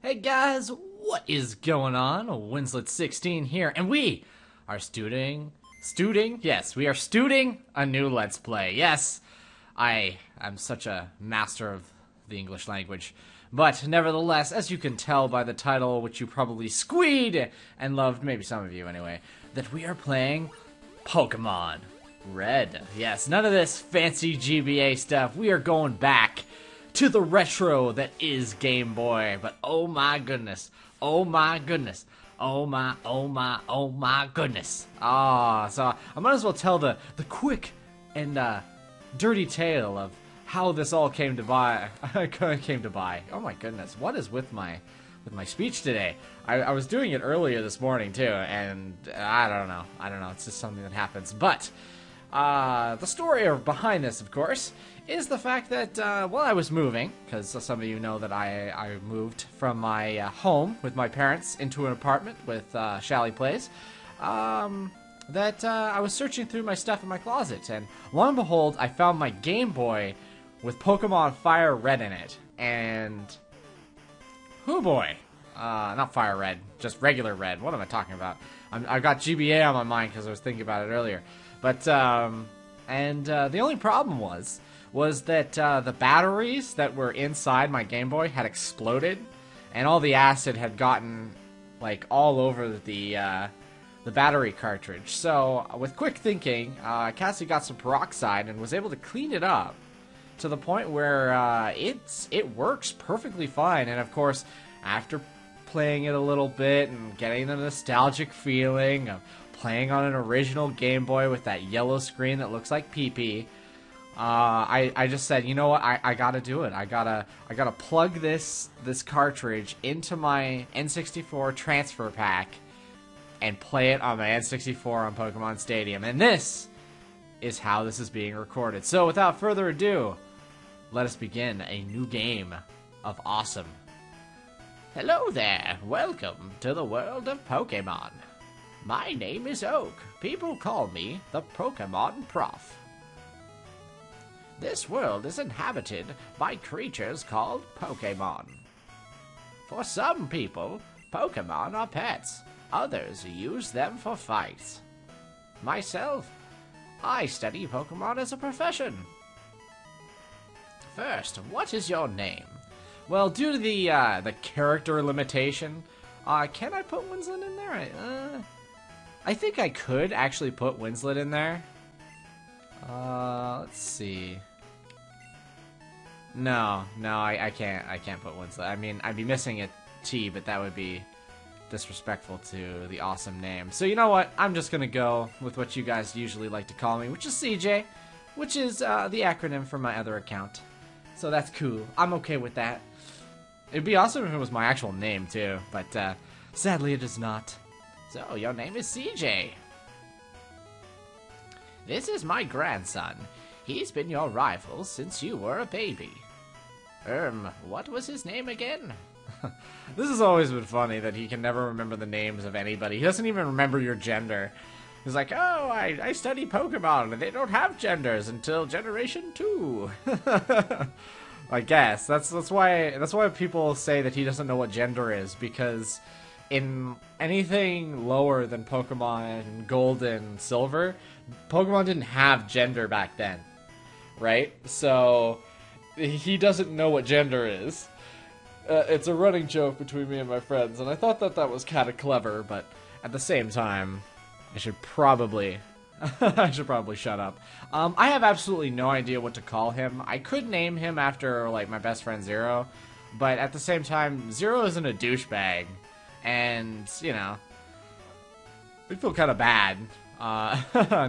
Hey guys, what is going on? WinslettXVI here, and we are we are studing a new Let's Play. Yes, I am such a master of the English language. But nevertheless, as you can tell by the title, which you probably squeed and loved, maybe some of you anyway, that we are playing Pokémon Red. Yes, none of this fancy GBA stuff. We are going back to the retro that is Game Boy. But oh my goodness, oh my goodness, oh my goodness. So I might as well tell the quick and dirty tale of how this all came to buy. Oh my goodness, what is with my speech today? I was doing it earlier this morning too, and I don't know. It's just something that happens. But the story behind this, of course, is the fact that while I was moving, because some of you know that I moved from my home with my parents into an apartment with Shally Plays, that I was searching through my stuff in my closet, and lo and behold, I found my Game Boy with Pokemon Fire Red in it, and oh boy, not Fire Red, just regular Red. What am I talking about? I got GBA on my mind because I was thinking about it earlier. But the only problem was that the batteries that were inside my Game Boy had exploded, and all the acid had gotten like all over the battery cartridge. So with quick thinking, Cassie got some peroxide and was able to clean it up to the point where it works perfectly fine. And of course, after playing it a little bit and getting the nostalgic feeling of playing on an original Game Boy with that yellow screen that looks like pee-pee, I just said, you know what, I gotta do it. I gotta plug this cartridge into my N64 transfer pack and play it on my N64 on Pokemon Stadium. And this is how this is being recorded. So without further ado, let us begin a new game of awesome. Hello there, welcome to the world of Pokemon. My name is Oak. People call me the Pokémon Prof. This world is inhabited by creatures called Pokémon. For some people, Pokémon are pets. Others use them for fights. Myself, I study Pokémon as a profession. First, what is your name? Well, due to the character limitation, can I put Winslet in there? I think I could actually put Winslet in there. Let's see. No, I can't put Winslet. I mean, I'd be missing a T, but that would be disrespectful to the awesome name. So you know what? I'm just gonna go with what you guys usually like to call me, which is CJ, which is the acronym for my other account. So that's cool. I'm okay with that. It'd be awesome if it was my actual name too, but sadly it is not. So your name is CJ. This is my grandson. He's been your rival since you were a baby. What was his name again? This has always been funny that he can never remember the names of anybody. He doesn't even remember your gender. He's like, oh, I study Pokemon, and they don't have genders until Generation 2. I guess that's why people say that he doesn't know what gender is, because in anything lower than Pokemon Gold and Silver, Pokemon didn't have gender back then, right? So he doesn't know what gender is. It's a running joke between me and my friends, and I thought that was kind of clever, but at the same time, I should probably shut up. I have absolutely no idea what to call him. I could name him after, like, my best friend Zero, but at the same time, Zero isn't a douchebag, and, you know, I feel kind of bad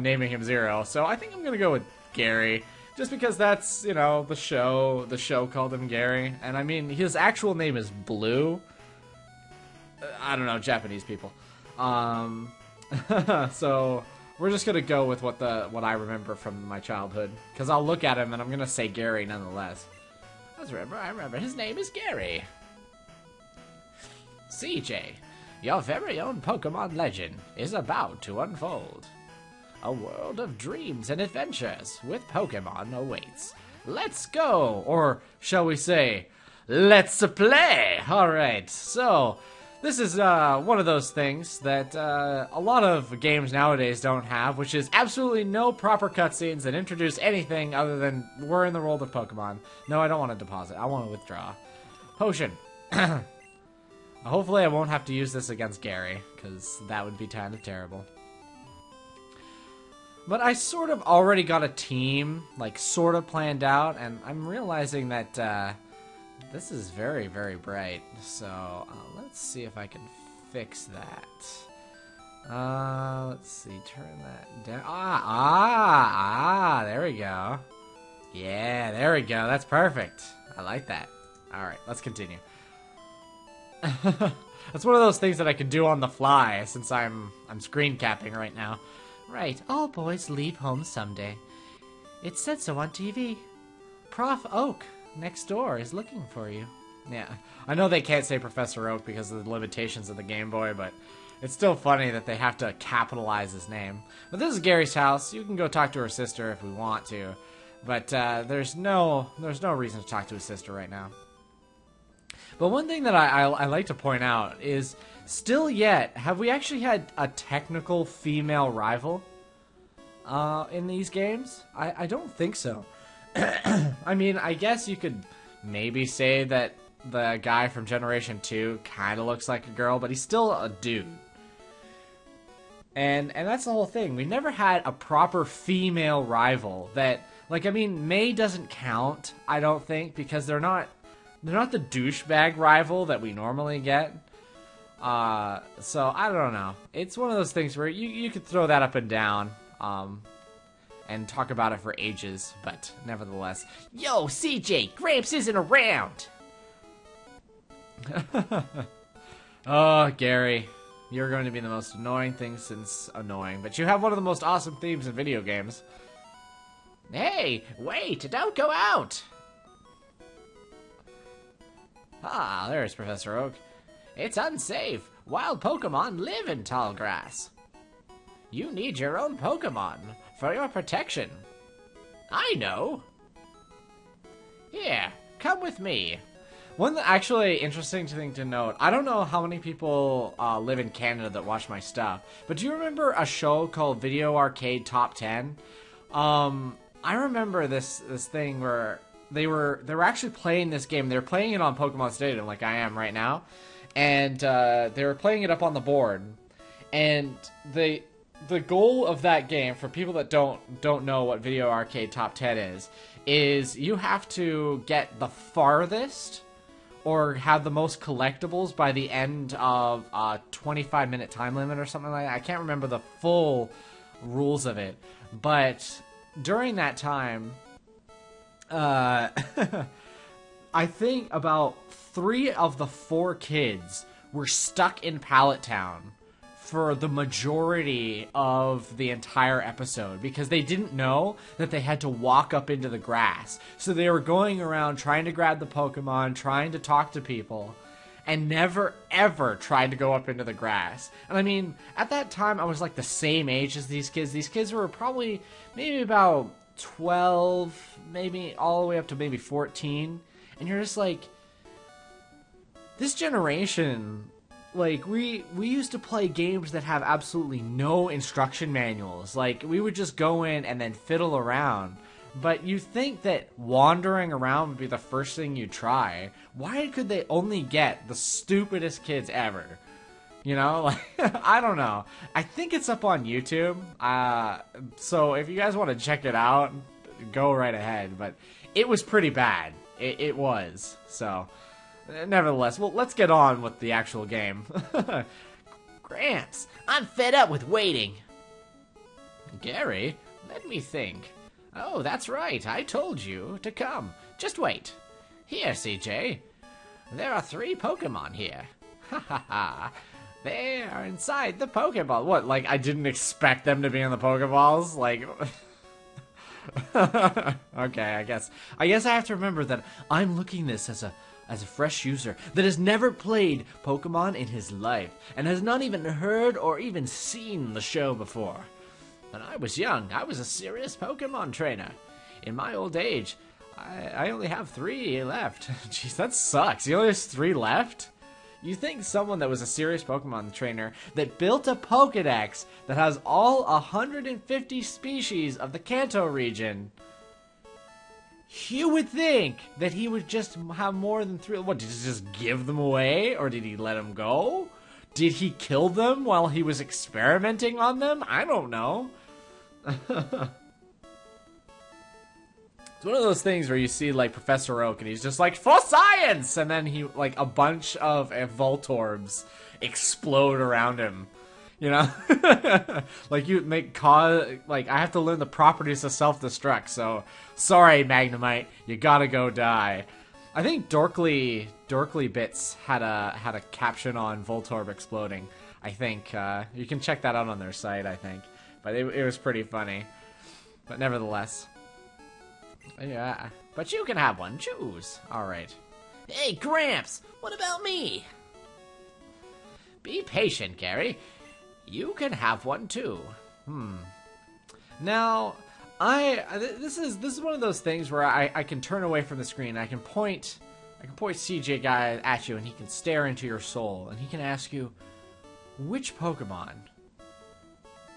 naming him Zero, so I think I'm gonna go with Gary. Just because that's, you know, the show called him Gary. And I mean, his actual name is Blue. I don't know, Japanese people. So we're just gonna go with what I remember from my childhood. Because I'll look at him and I'm gonna say Gary nonetheless. I remember, his name is Gary. CJ, your very own Pokemon legend is about to unfold. A world of dreams and adventures with Pokemon awaits. Let's go! Or, shall we say, let's play! Alright, so this is one of those things that a lot of games nowadays don't have, which is absolutely no proper cutscenes that introduce anything other than we're in the world of Pokemon. No, I don't want to deposit. I want to withdraw. Potion. Hopefully I won't have to use this against Gary, because that would be kind of terrible. But I sort of already got a team, like, sort of planned out, and I'm realizing that this is very, very bright. So, let's see if I can fix that. Let's see, turn that down. There we go. Yeah, there we go. That's perfect. I like that. Alright, let's continue. That's one of those things that I can do on the fly, since I'm screen capping right now. Right, all boys leave home someday. It said so on TV. Prof Oak next door is looking for you. Yeah, I know they can't say Professor Oak because of the limitations of the Game Boy, but it's still funny that they have to capitalize his name. But this is Gary's house. You can go talk to her sister if we want to, but there's no reason to talk to his sister right now. But one thing that I like to point out is, still yet, have we actually had a technical female rival in these games? I don't think so. I mean, I guess you could maybe say that the guy from Generation 2 kind of looks like a girl, but he's still a dude. And that's the whole thing. We never had a proper female rival that, like, I mean, May doesn't count, I don't think, because they're not the douchebag rival that we normally get. So I don't know. It's one of those things where you could throw that up and down, and talk about it for ages, but nevertheless. Yo, CJ, Gramps isn't around! Oh, Gary, you're going to be the most annoying thing since annoying, but you have one of the most awesome themes in video games. Hey, wait, don't go out! Ah, there's Professor Oak. It's unsafe. Wild Pokemon live in tall grass. You need your own Pokemon for your protection. I know. Here, come with me. One actually interesting thing to note, I don't know how many people live in Canada that watch my stuff, but do you remember a show called Video Arcade Top 10? I remember this thing where they were actually playing this game. They were playing it on Pokemon Stadium, like I am right now, and they were playing it up on the board. And the goal of that game, for people that don't know what Video Arcade Top 10 is you have to get the farthest or have the most collectibles by the end of a 25-minute time limit or something like that. I can't remember the full rules of it, but during that time, I think about 3 of the 4 kids were stuck in Pallet Town for the majority of the entire episode because they didn't know that they had to walk up into the grass. So they were going around trying to grab the Pokemon, trying to talk to people, and never ever tried to go up into the grass. And I mean, at that time I was like the same age as these kids. These kids were probably maybe about 12, maybe all the way up to maybe 14. And you're just like, this generation, like, we used to play games that have absolutely no instruction manuals. Like, we would just go in and then fiddle around. But you think that wandering around would be the first thing you try. Why could they only get the stupidest kids ever? You know, like, I don't know. I think it's up on YouTube. So if you guys want to check it out, go right ahead. But it was pretty bad. It was. So, nevertheless, well, let's get on with the actual game. Gramps, I'm fed up with waiting. Gary, let me think. Oh, that's right. I told you to come. Just wait. Here, CJ. There are 3 Pokemon here. Ha ha ha. They are inside the Pokeball. What, like, I didn't expect them to be in the Pokeballs? Like, okay, I guess I have to remember that I'm looking this as a fresh user that has never played Pokemon in his life and has not even heard or even seen the show before. When I was young, I was a serious Pokemon trainer. In my old age, I only have 3 left. Jeez, that sucks. He only has 3 left? You think someone that was a serious Pokemon trainer that built a Pokedex that has all 150 species of the Kanto region, you would think that he would just have more than 3. What, did he just give them away? Or did he let them go? Did he kill them while he was experimenting on them? I don't know. It's one of those things where you see, like, Professor Oak, and he's just like, for science! And then he, like, a bunch of Voltorbs explode around him. You know? Like, I have to learn the properties of self-destruct, so, sorry, Magnemite, you gotta go die. I think Dorkly Bits had a caption on Voltorb exploding. I think, you can check that out on their site, I think. But it was pretty funny. But nevertheless. Yeah, but you can have one. Choose. Alright. Hey, Gramps! What about me? Be patient, Gary. You can have one, too. Now, this is one of those things where I can turn away from the screen. I can point CJ Guy at you, and he can stare into your soul. And he can ask you, which Pokemon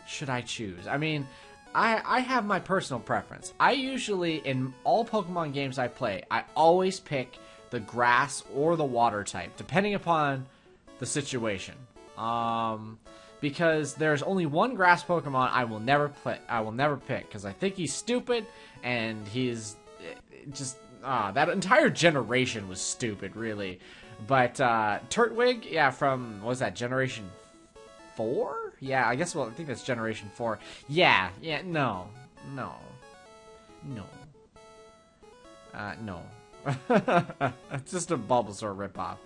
should I choose? I mean, I have my personal preference. I usually, in all Pokemon games I play, I always pick the grass or the water type, depending upon the situation. Because there's only one grass Pokemon I will never pick, because I think he's stupid, and he's just, that entire generation was stupid, really. But, Turtwig, yeah, from, what was that, Generation 4? Yeah, I guess, well, I think that's Generation 4. Yeah, no. No. It's just a Bulbasaur ripoff.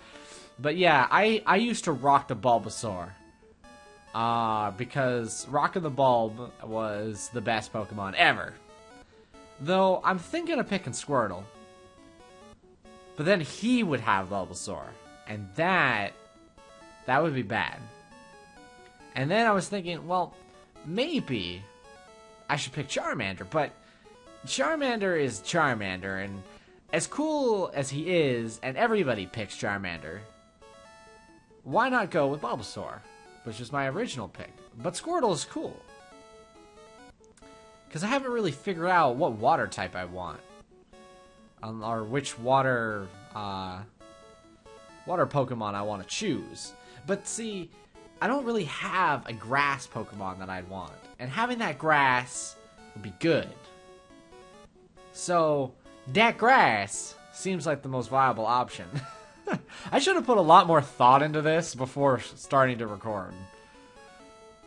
But yeah, I used to rock the Bulbasaur. Because Rockin' the Bulb was the best Pokemon ever. Though, I'm thinking of picking Squirtle. But then he would have Bulbasaur. And that would be bad. And then I was thinking, well, maybe I should pick Charmander, but Charmander is Charmander, and as cool as he is, and everybody picks Charmander, why not go with Bulbasaur, which is my original pick? But Squirtle is cool. Because I haven't really figured out what water type I want. Or which water Pokemon I want to choose. But see, I don't really have a grass Pokemon that I'd want. And having that grass would be good. So, that grass seems like the most viable option. I should have put a lot more thought into this before starting to record.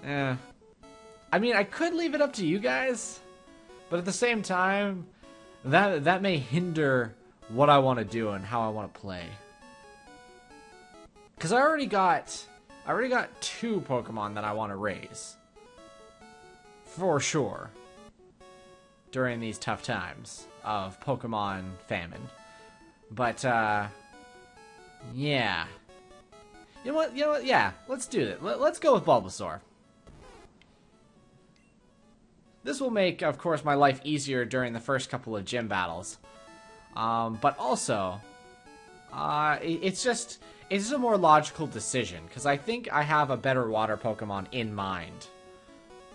I mean, I could leave it up to you guys. But at the same time, that may hinder what I want to do and how I want to play. Because I already got 2 Pokemon that I want to raise. For sure. During these tough times of Pokemon famine. But, yeah. You know what? Yeah, let's do it. Let's go with Bulbasaur. This will make, of course, my life easier during the first couple of gym battles. But also, it's just a more logical decision, because I think I have a better water Pokemon in mind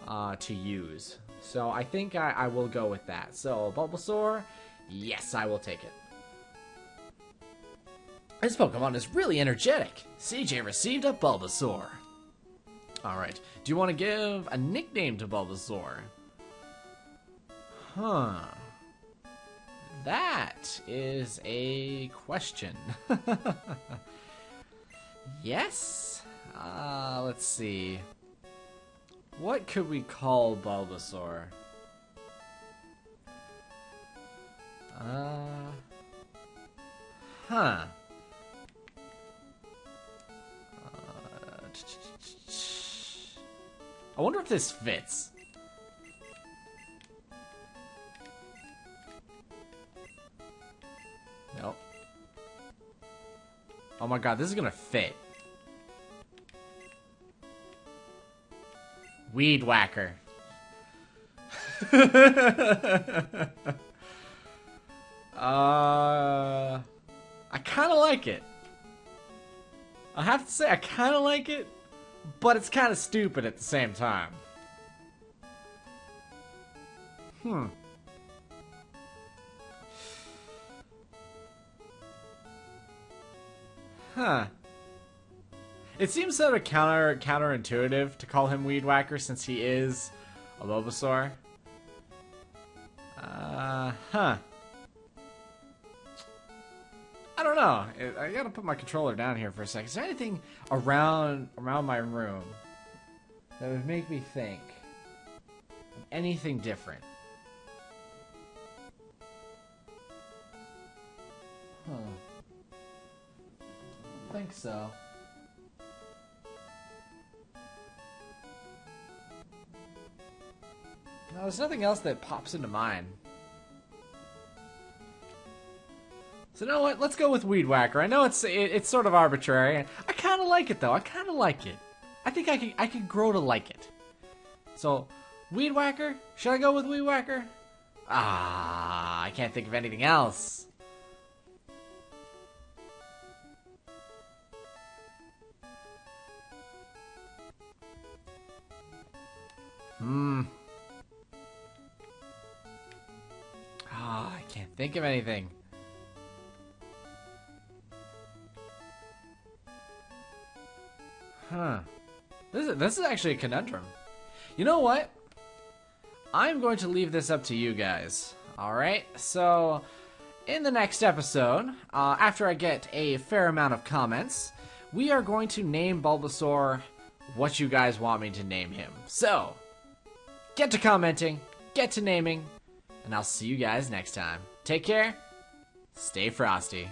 to use. So I think I will go with that. So, Bulbasaur, yes, I will take it. This Pokemon is really energetic. CJ received a Bulbasaur. Alright, do you want to give a nickname to Bulbasaur? Huh. That is a question. Yes? Let's see. What could we call Bulbasaur? Huh. I wonder if this fits. Nope. Oh my god, this is gonna fit. Weed Whacker. I kind of like it. I have to say, I kind of like it, but it's kind of stupid at the same time. Huh. It seems sort of counterintuitive to call him Weed Whacker since he is a Bulbasaur. Huh. I don't know. I gotta put my controller down here for a second. Is there anything around my room that would make me think of anything different? Huh. I think so. No, there's nothing else that pops into mind. So you know what? Let's go with Weed Whacker. I know it's sort of arbitrary. I kind of like it though. I kind of like it. I think I can grow to like it. So, Weed Whacker? Should I go with Weed Whacker? I can't think of anything else. I can't think of anything. Huh. This is actually a conundrum. You know what? I'm going to leave this up to you guys. Alright? So, in the next episode, after I get a fair amount of comments, we are going to name Bulbasaur what you guys want me to name him. So, get to commenting, get to naming, and I'll see you guys next time. Take care, stay frosty.